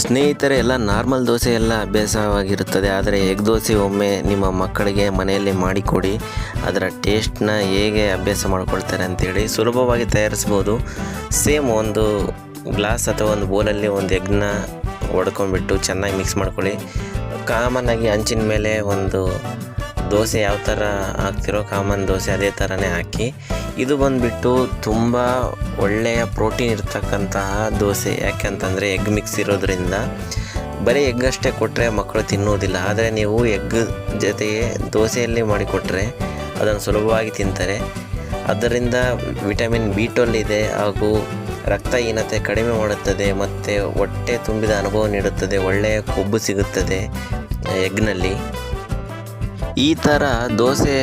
ಸ್ನೇಹಿತರೆ, ಎಲ್ಲ ನಾರ್ಮಲ್ ದೋಸೆ ಎಲ್ಲ ಅಭ್ಯಾಸವಾಗಿರುತ್ತದೆ. ಆದರೆ ಎಗ್ ದೋಸೆ ಒಮ್ಮೆ ನಿಮ್ಮ ಮಕ್ಕಳಿಗೆ ಮನೆಯಲ್ಲಿ ಮಾಡಿಕೊಡಿ. ಅದರ ಟೇಸ್ಟ್ನ ಹೇಗೆ ಅಭ್ಯಾಸ ಮಾಡ್ಕೊಳ್ತಾರೆ ಅಂತೇಳಿ ಸುಲಭವಾಗಿ ತಯಾರಿಸ್ಬೋದು. ಸೇಮ್ ಒಂದು ಗ್ಲಾಸ್ ಅಥವಾ ಒಂದು ಬೌಲಲ್ಲಿ ಒಂದು ಎಗ್ನ ಹೊಡ್ಕೊಂಡ್ಬಿಟ್ಟು ಚೆನ್ನಾಗಿ ಮಿಕ್ಸ್ ಮಾಡ್ಕೊಳ್ಳಿ. ಕಾಮನ್ನಾಗಿ ಹಂಚಿನ ಮೇಲೆ ಒಂದು ದೋಸೆ ಯಾವ ಥರ ಹಾಕ್ತಿರೋ ಕಾಮನ್ ದೋಸೆ ಅದೇ ಥರನೇ ಹಾಕಿ. ಇದು ಬಂದುಬಿಟ್ಟು ತುಂಬ ಒಳ್ಳೆಯ ಪ್ರೋಟೀನ್ ಇರ್ತಕ್ಕಂತಹ ದೋಸೆ. ಯಾಕೆಂತಂದರೆ ಎಗ್ ಮಿಕ್ಸ್ ಇರೋದ್ರಿಂದ ಬರೀ ಎಗ್ ಅಷ್ಟೇ ಕೊಟ್ಟರೆ ಮಕ್ಕಳು ತಿನ್ನುವುದಿಲ್ಲ. ಆದರೆ ನೀವು ಎಗ್ ಜೊತೆಗೆ ದೋಸೆಯಲ್ಲಿ ಮಾಡಿಕೊಟ್ರೆ ಅದನ್ನು ಸುಲಭವಾಗಿ ತಿಂತಾರೆ. ಅದರಿಂದ ವಿಟಮಿನ್ B12 ಇದೆ ಹಾಗೂ ರಕ್ತಹೀನತೆ ಕಡಿಮೆ ಮಾಡುತ್ತದೆ ಮತ್ತು ಹೊಟ್ಟೆ ತುಂಬಿದ ಅನುಭವ ನೀಡುತ್ತದೆ. ಒಳ್ಳೆಯ ಕೊಬ್ಬು ಸಿಗುತ್ತದೆ ಎಗ್ನಲ್ಲಿ. ಈ ಥರ ದೋಸೆ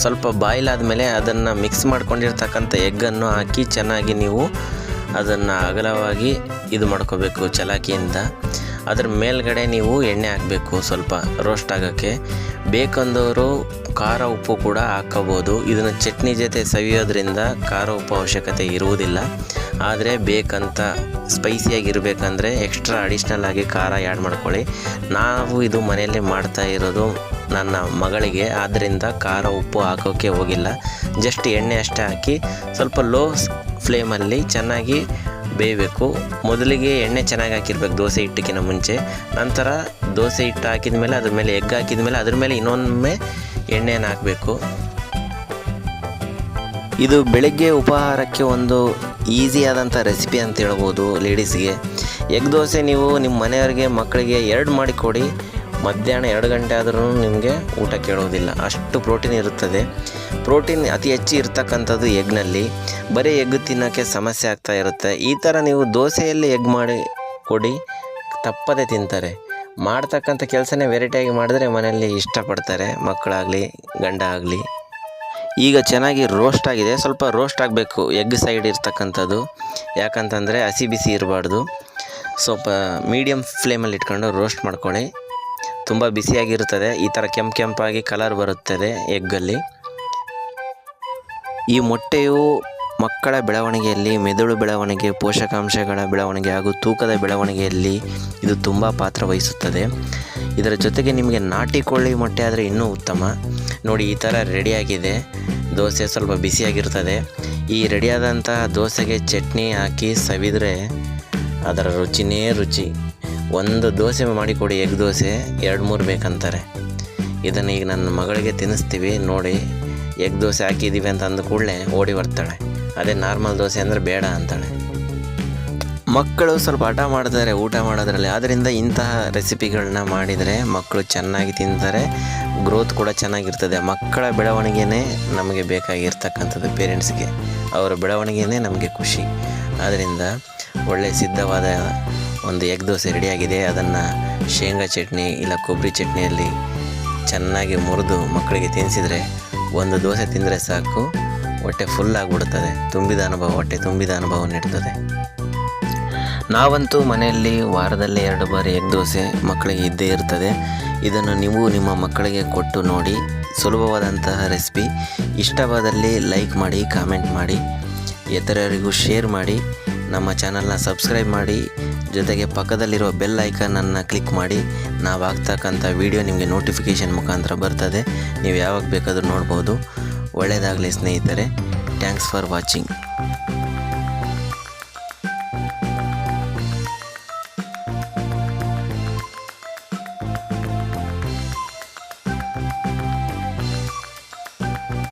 ಸ್ವಲ್ಪ ಬಾಯ್ಲ್ ಆದಮೇಲೆ ಅದನ್ನು ಮಿಕ್ಸ್ ಮಾಡ್ಕೊಂಡಿರ್ತಕ್ಕಂಥ ಎಗ್ಗನ್ನು ಹಾಕಿ ಚೆನ್ನಾಗಿ ನೀವು ಅದನ್ನು ಅಗಲವಾಗಿ ಇದು ಮಾಡ್ಕೋಬೇಕು ಚಲಾಕಿಯಿಂದ. ಅದರ ಮೇಲ್ಗಡೆ ನೀವು ಎಣ್ಣೆ ಹಾಕಬೇಕು ಸ್ವಲ್ಪ ರೋಸ್ಟ್ ಆಗೋಕ್ಕೆ. ಬೇಕಂದವರು ಖಾರ ಉಪ್ಪು ಕೂಡ ಹಾಕ್ಕೋಬೋದು. ಇದನ್ನು ಚಟ್ನಿ ಜೊತೆ ಸವಿಯೋದ್ರಿಂದ ಖಾರ ಉಪ್ಪು ಅವಶ್ಯಕತೆ ಇರುವುದಿಲ್ಲ. ಆದರೆ ಬೇಕಂತ ಸ್ಪೈಸಿಯಾಗಿರಬೇಕಂದ್ರೆ ಎಕ್ಸ್ಟ್ರಾ ಅಡಿಷ್ನಲ್ ಆಗಿ ಖಾರ ಆ್ಯಡ್ ಮಾಡ್ಕೊಳ್ಳಿ. ನಾವು ಇದು ಮನೆಯಲ್ಲೇ ಮಾಡ್ತಾ ಇರೋದು ನನ್ನ ಮಗಳಿಗೆ, ಆದ್ದರಿಂದ ಖಾರ ಉಪ್ಪು ಹಾಕೋಕ್ಕೆ ಹೋಗಿಲ್ಲ. ಜಸ್ಟ್ ಎಣ್ಣೆ ಅಷ್ಟೇ ಹಾಕಿ ಸ್ವಲ್ಪ ಲೋ ಫ್ಲೇಮಲ್ಲಿ ಚೆನ್ನಾಗಿ ಬೇಯಬೇಕು. ಮೊದಲಿಗೆ ಎಣ್ಣೆ ಚೆನ್ನಾಗಿ ಹಾಕಿರ್ಬೇಕು ದೋಸೆ ಹಿಟ್ಟಕ್ಕಿಂತ ಮುಂಚೆ. ನಂತರ ದೋಸೆ ಹಿಟ್ಟು ಹಾಕಿದ ಮೇಲೆ ಅದ್ರ ಮೇಲೆ ಎಗ್ ಹಾಕಿದ ಮೇಲೆ ಅದ್ರ ಮೇಲೆ ಇನ್ನೊಮ್ಮೆ ಎಣ್ಣೆಯನ್ನು ಹಾಕಬೇಕು. ಇದು ಬೆಳಗ್ಗೆ ಉಪಹಾರಕ್ಕೆ ಒಂದು ಈಸಿಯಾದಂಥ ರೆಸಿಪಿ ಅಂತ ಹೇಳ್ಬೋದು ಲೇಡೀಸ್ಗೆ. ಎಗ್ ದೋಸೆ ನೀವು ನಿಮ್ಮ ಮನೆಯವರಿಗೆ ಮಕ್ಕಳಿಗೆ 2 ಮಾಡಿಕೊಡಿ. ಮಧ್ಯಾಹ್ನ 2 ಗಂಟೆ ಆದ್ರೂ ನಿಮಗೆ ಊಟ ಕೇಳೋದಿಲ್ಲ, ಅಷ್ಟು ಪ್ರೋಟೀನ್ ಇರುತ್ತದೆ. ಪ್ರೋಟೀನ್ ಅತಿ ಹೆಚ್ಚು ಇರ್ತಕ್ಕಂಥದ್ದು ಎಗ್ನಲ್ಲಿ. ಬರೀ ಎಗ್ ತಿನ್ನೋಕ್ಕೆ ಸಮಸ್ಯೆ ಆಗ್ತಾ ಇರುತ್ತೆ. ಈ ಥರ ನೀವು ದೋಸೆಯಲ್ಲಿ ಎಗ್ ಮಾಡಿ ಕೊಡಿ, ತಪ್ಪದೆ ತಿಂತಾರೆ. ಮಾಡ್ತಕ್ಕಂಥ ಕೆಲಸನೇ ವೆರೈಟಿಯಾಗಿ ಮಾಡಿದ್ರೆ ಮನೆಯಲ್ಲಿ ಇಷ್ಟಪಡ್ತಾರೆ, ಮಕ್ಕಳಾಗಲಿ ಗಂಡ ಆಗಲಿ. ಈಗ ಚೆನ್ನಾಗಿ ರೋಸ್ಟ್ ಆಗಿದೆ. ಸ್ವಲ್ಪ ರೋಸ್ಟ್ ಆಗಬೇಕು ಎಗ್ ಸೈಡ್ ಇರ್ತಕ್ಕಂಥದ್ದು. ಯಾಕಂತಂದರೆ ಹಸಿ ಬಿಸಿ ಇರಬಾರ್ದು. ಸ್ವಲ್ಪ ಮೀಡಿಯಮ್ ಫ್ಲೇಮಲ್ಲಿ ಇಟ್ಕೊಂಡು ರೋಸ್ಟ್ ಮಾಡ್ಕೊಳ್ಳಿ. ತುಂಬ ಬಿಸಿಯಾಗಿರುತ್ತದೆ. ಈ ಥರ ಕೆಂಪಾಗಿ ಕಲರ್ ಬರುತ್ತದೆ ಎಗ್ಗಲ್ಲಿ. ಈ ಮೊಟ್ಟೆಯು ಮಕ್ಕಳ ಬೆಳವಣಿಗೆಯಲ್ಲಿ, ಮೆದುಳು ಬೆಳವಣಿಗೆ, ಪೋಷಕಾಂಶಗಳ ಬೆಳವಣಿಗೆ ಹಾಗೂ ತೂಕದ ಬೆಳವಣಿಗೆಯಲ್ಲಿ ಇದು ತುಂಬ ಪಾತ್ರ ವಹಿಸುತ್ತದೆ. ಇದರ ಜೊತೆಗೆ ನಿಮಗೆ ನಾಟಿ ಕೋಳಿ ಮೊಟ್ಟೆ ಆದರೆ ಇನ್ನೂ ಉತ್ತಮ. ನೋಡಿ, ಈ ಥರ ರೆಡಿಯಾಗಿದೆ ದೋಸೆ. ಸ್ವಲ್ಪ ಬಿಸಿಯಾಗಿರ್ತದೆ. ಈ ರೆಡಿಯಾದಂತಹ ದೋಸೆಗೆ ಚಟ್ನಿ ಹಾಕಿ ಸವಿದರೆ ಅದರ ರುಚಿನೇ ರುಚಿ. ಒಂದು ದೋಸೆ ಮಾಡಿಕೊಡಿ, ಎಗ್ ದೋಸೆ 2-3 ಬೇಕಂತಾರೆ. ಇದನ್ನು ಈಗ ನನ್ನ ಮಗಳಿಗೆ ತಿನ್ನಿಸ್ತೀವಿ. ನೋಡಿ, ಎಗ್ ದೋಸೆ ಹಾಕಿದ್ದೀವಿ ಅಂತ ಅಂದ ಕೂಡಲೇ ಓಡಿ ಬರ್ತಾಳೆ. ಅದೇ ನಾರ್ಮಲ್ ದೋಸೆ ಅಂದರೆ ಬೇಡ ಅಂತಾಳೆ. ಮಕ್ಕಳು ಸ್ವಲ್ಪ ಹಠ ಮಾಡ್ತಾರೆ ಊಟ ಮಾಡೋದ್ರಲ್ಲಿ. ಆದ್ದರಿಂದ ಇಂತಹ ರೆಸಿಪಿಗಳನ್ನ ಮಾಡಿದರೆ ಮಕ್ಕಳು ಚೆನ್ನಾಗಿ ತಿಂತಾರೆ, ಗ್ರೋತ್ ಕೂಡ ಚೆನ್ನಾಗಿರ್ತದೆ. ಮಕ್ಕಳ ಬೆಳವಣಿಗೆನೇ ನಮಗೆ ಬೇಕಾಗಿರ್ತಕ್ಕಂಥದ್ದು. ಪೇರೆಂಟ್ಸ್ಗೆ ಅವರ ಬೆಳವಣಿಗೆನೇ ನಮಗೆ ಖುಷಿ. ಆದ್ದರಿಂದ ಒಳ್ಳೆಯ ಸಿದ್ಧವಾದ ಒಂದು ಎಗ್ ದೋಸೆ ರೆಡಿಯಾಗಿದೆ. ಅದನ್ನು ಶೇಂಗಾ ಚಟ್ನಿ ಇಲ್ಲ ಕೊಬ್ಬರಿ ಚಟ್ನಿಯಲ್ಲಿ ಚೆನ್ನಾಗಿ ಮುರಿದು ಮಕ್ಕಳಿಗೆ ತಿನ್ನಿಸಿದರೆ ಒಂದು ದೋಸೆ ತಿಂದರೆ ಸಾಕು, ಹೊಟ್ಟೆ ಫುಲ್ ಆಗಿಬಿಡುತ್ತದೆ. ಹೊಟ್ಟೆ ತುಂಬಿದ ಅನುಭವ ನೀಡ್ತದೆ. ನಾವಂತೂ ಮನೆಯಲ್ಲಿ ವಾರದಲ್ಲಿ 2 ಬಾರಿ ಎಗ್ ದೋಸೆ ಮಕ್ಕಳಿಗೆ ಇದ್ದೇ ಇರ್ತದೆ. ಇದನ್ನು ನೀವು ನಿಮ್ಮ ಮಕ್ಕಳಿಗೆ ಕೊಟ್ಟು ನೋಡಿ. ಸುಲಭವಾದಂತಹ ರೆಸಿಪಿ. ಇಷ್ಟವಾದಲ್ಲಿ ಲೈಕ್ ಮಾಡಿ, ಕಾಮೆಂಟ್ ಮಾಡಿ, ಇತರರಿಗೂ ಶೇರ್ ಮಾಡಿ. ನಮ್ಮ ಚಾನಲ್ನ ಸಬ್ಸ್ಕ್ರೈಬ್ ಮಾಡಿ. ಜೊತೆಗೆ ಪಕ್ಕದಲ್ಲಿರೋ ಬೆಲ್ ಐಕನನ್ನು ಕ್ಲಿಕ್ ಮಾಡಿ. ನಾವು ಹಾಕ್ತಕ್ಕಂಥ ವಿಡಿಯೋ ನಿಮಗೆ ನೋಟಿಫಿಕೇಷನ್ ಮುಖಾಂತರ ಬರ್ತದೆ. ನೀವು ಯಾವಾಗ ಬೇಕಾದರೂ ನೋಡ್ಬೋದು. ಒಳ್ಳೆಯದಾಗಲಿ ಸ್ನೇಹಿತರೆ. Thanks for watching.